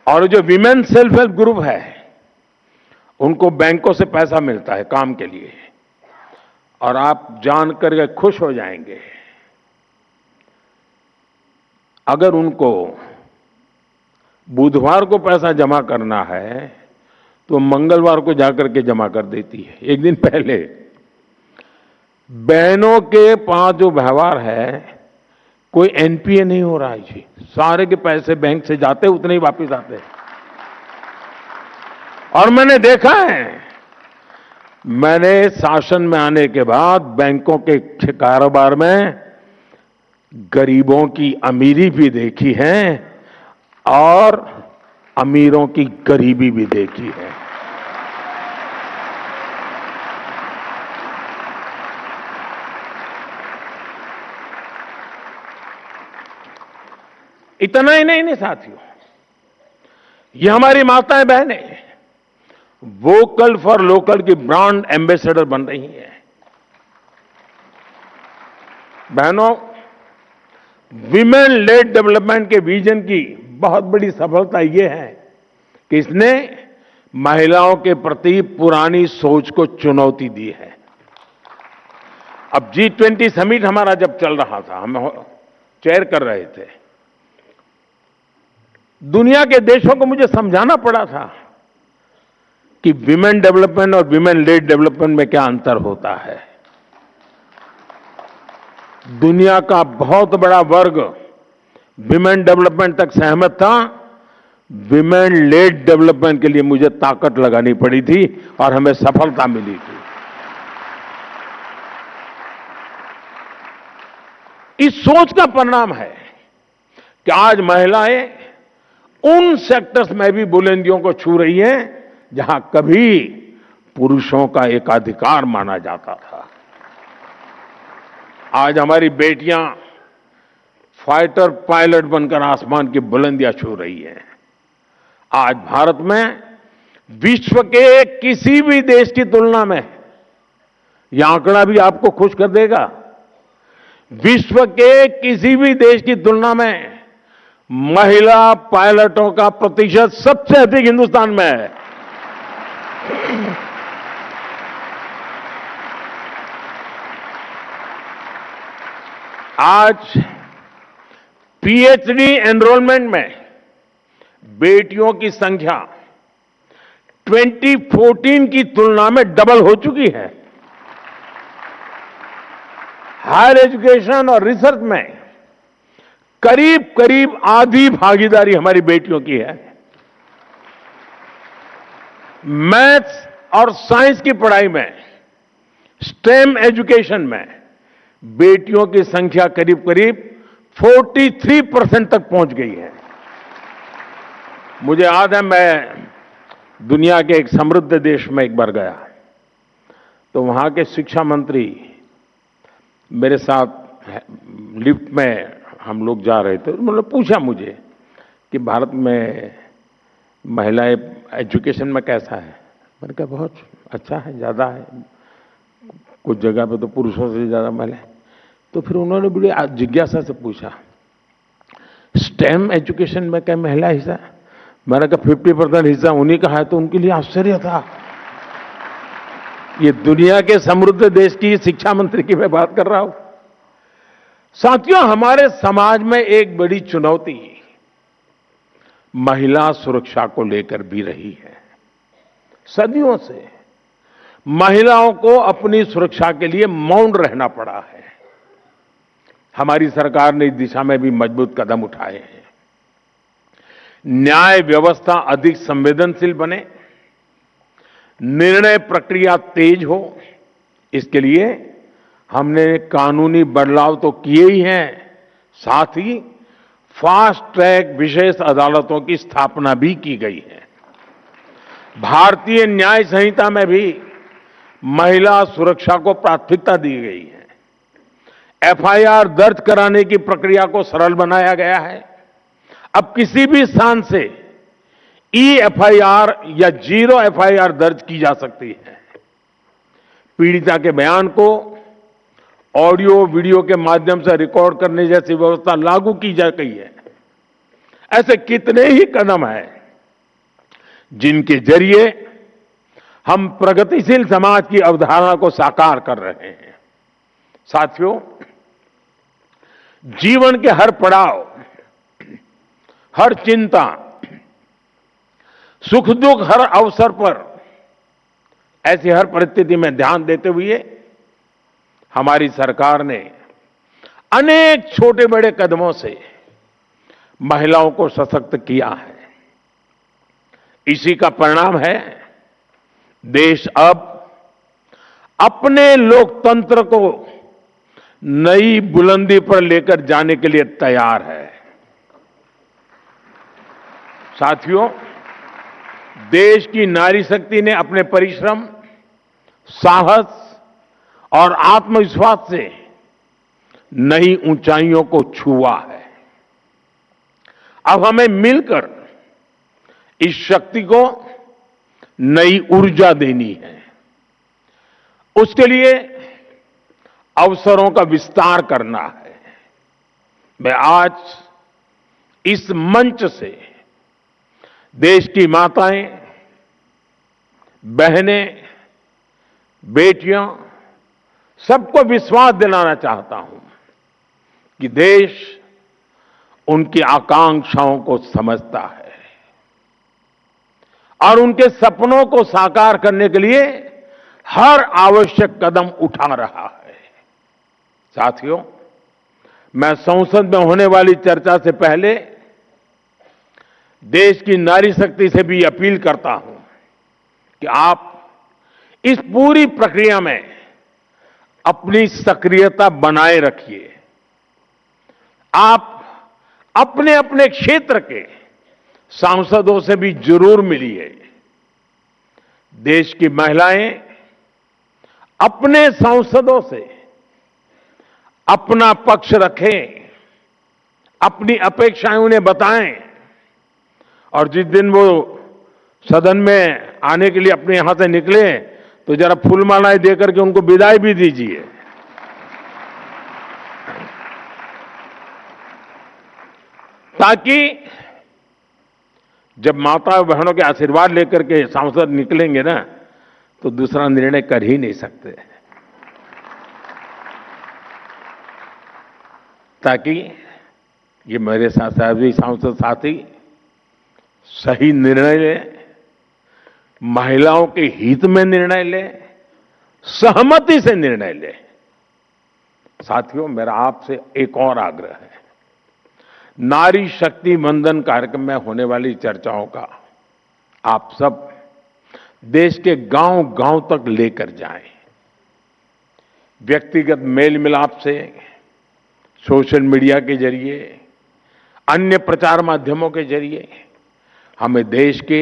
और जो women self help group है, उनको बैंकों से पैसा मिलता है काम के लिए, और आप जानकर के खुश हो जाएंगे, अगर उनको बुधवार को पैसा जमा करना है तो मंगलवार को जाकर के जमा कर देती है। एक दिन पहले बहनों के पास जो व्यवहार है, कोई एनपीए नहीं हो रहा है जी, सारे के पैसे बैंक से जाते उतने ही वापस आते हैं। और मैंने देखा है, मैंने शासन में आने के बाद बैंकों के कारोबार में गरीबों की अमीरी भी देखी है और अमीरों की गरीबी भी देखी है। इतना ही नहीं साथियों, ये हमारी माताएं बहनें वोकल फॉर लोकल की ब्रांड एम्बेसडर बन रही हैं। बहनों, विमेन लेड डेवलपमेंट के विजन की बहुत बड़ी सफलता यह है कि इसने महिलाओं के प्रति पुरानी सोच को चुनौती दी है। अब G20 समिट हमारा जब चल रहा था, हम चेयर कर रहे थे, दुनिया के देशों को मुझे समझाना पड़ा था कि विमेन डेवलपमेंट और विमेन लेड डेवलपमेंट में क्या अंतर होता है। दुनिया का बहुत बड़ा वर्ग विमेन डेवलपमेंट तक सहमत था, विमेन लेड डेवलपमेंट के लिए मुझे ताकत लगानी पड़ी थी और हमें सफलता मिली थी। इस सोच का परिणाम है कि आज महिलाएं उन सेक्टर्स में भी बुलंदियों को छू रही हैं जहां कभी पुरुषों का एकाधिकार माना जाता था। आज हमारी बेटियां फाइटर पायलट बनकर आसमान की बुलंदियां छू रही हैं। आज भारत में विश्व के किसी भी देश की तुलना में, यह आंकड़ा भी आपको खुश कर देगा, विश्व के किसी भी देश की तुलना में महिला पायलटों का प्रतिशत सबसे अधिक हिंदुस्तान में है। आज पीएचडी एनरोलमेंट में बेटियों की संख्या 2014 की तुलना में डबल हो चुकी है। हायर एजुकेशन और रिसर्च में करीब करीब आधी भागीदारी हमारी बेटियों की है। मैथ्स और साइंस की पढ़ाई में, स्टेम एजुकेशन में बेटियों की संख्या करीब करीब 43% तक पहुंच गई है। मुझे याद है, मैं दुनिया के एक समृद्ध देश में एक बार गया, तो वहां के शिक्षा मंत्री मेरे साथ लिफ्ट में हम लोग जा रहे थे, मतलब पूछा मुझे कि भारत में महिलाएं एजुकेशन में कैसा है। मैंने कहा बहुत अच्छा है, ज़्यादा है, कुछ जगह पे तो पुरुषों से ज़्यादा महिलाएं। तो फिर उन्होंने बड़ी जिज्ञासा से पूछा, स्टेम एजुकेशन में क्या महिला हिस्सा? मैंने कहा 50% हिस्सा उन्हीं का है। तो उनके लिए आश्चर्य था। ये दुनिया के समृद्ध देश की शिक्षा मंत्री की मैं बात कर रहा हूं। साथियों, हमारे समाज में एक बड़ी चुनौती महिला सुरक्षा को लेकर भी रही है। सदियों से महिलाओं को अपनी सुरक्षा के लिए मौन रहना पड़ा है। हमारी सरकार ने इस दिशा में भी मजबूत कदम उठाए हैं। न्याय व्यवस्था अधिक संवेदनशील बने, निर्णय प्रक्रिया तेज हो, इसके लिए हमने कानूनी बदलाव तो किए ही हैं, साथ ही फास्ट ट्रैक विशेष अदालतों की स्थापना भी की गई है। भारतीय न्याय संहिता में भी महिला सुरक्षा को प्राथमिकता दी गई है। एफआईआर दर्ज कराने की प्रक्रिया को सरल बनाया गया है। अब किसी भी स्थान से एफआईआर या जीरो एफआईआर दर्ज की जा सकती है। पीड़िता के बयान को ऑडियो वीडियो के माध्यम से रिकॉर्ड करने जैसी व्यवस्था लागू की जा गई है। ऐसे कितने ही कदम हैं जिनके जरिए हम प्रगतिशील समाज की अवधारणा को साकार कर रहे हैं। साथियों, जीवन के हर पड़ाव, हर चिंता, सुख दुख, हर अवसर पर ऐसी हर परिस्थिति में ध्यान देते हुए हमारी सरकार ने अनेक छोटे बड़े कदमों से महिलाओं को सशक्त किया है। इसी का परिणाम है देश अब अपने लोकतंत्र को नई बुलंदी पर लेकर जाने के लिए तैयार है। साथियों, देश की नारी शक्ति ने अपने परिश्रम, साहस और आत्मविश्वास से नई ऊंचाइयों को छुआ है। अब हमें मिलकर इस शक्ति को नई ऊर्जा देनी है। उसके लिए अवसरों का विस्तार करना है। मैं आज इस मंच से देश की माताएं, बहनें, बेटियां सबको विश्वास दिलाना चाहता हूं कि देश उनकी आकांक्षाओं को समझता है और उनके सपनों को साकार करने के लिए हर आवश्यक कदम उठा रहा है। साथियों, मैं संसद में होने वाली चर्चा से पहले देश की नारी शक्ति से भी अपील करता हूं कि आप इस पूरी प्रक्रिया में अपनी सक्रियता बनाए रखिए। आप अपने अपने क्षेत्र के सांसदों से भी जरूर मिलिए। देश की महिलाएं अपने सांसदों से अपना पक्ष रखें, अपनी अपेक्षाएं उन्हें बताएं और जिस दिन वो सदन में आने के लिए अपने यहां से निकले तो जरा फूलमालाएं देकर के उनको विदाई भी दीजिए। ताकि जब माता बहनों के आशीर्वाद लेकर के सांसद निकलेंगे ना तो दूसरा निर्णय कर ही नहीं सकते। ताकि ये मेरे साथ सभी सांसद साथी सही निर्णय ले, महिलाओं के हित में निर्णय ले, सहमति से निर्णय ले। साथियों, मेरा आपसे एक और आग्रह है। नारी शक्ति वंदन कार्यक्रम में होने वाली चर्चाओं का आप सब देश के गांव-गांव तक लेकर जाएं। व्यक्तिगत मेल मिलाप से, सोशल मीडिया के जरिए, अन्य प्रचार माध्यमों के जरिए हमें देश के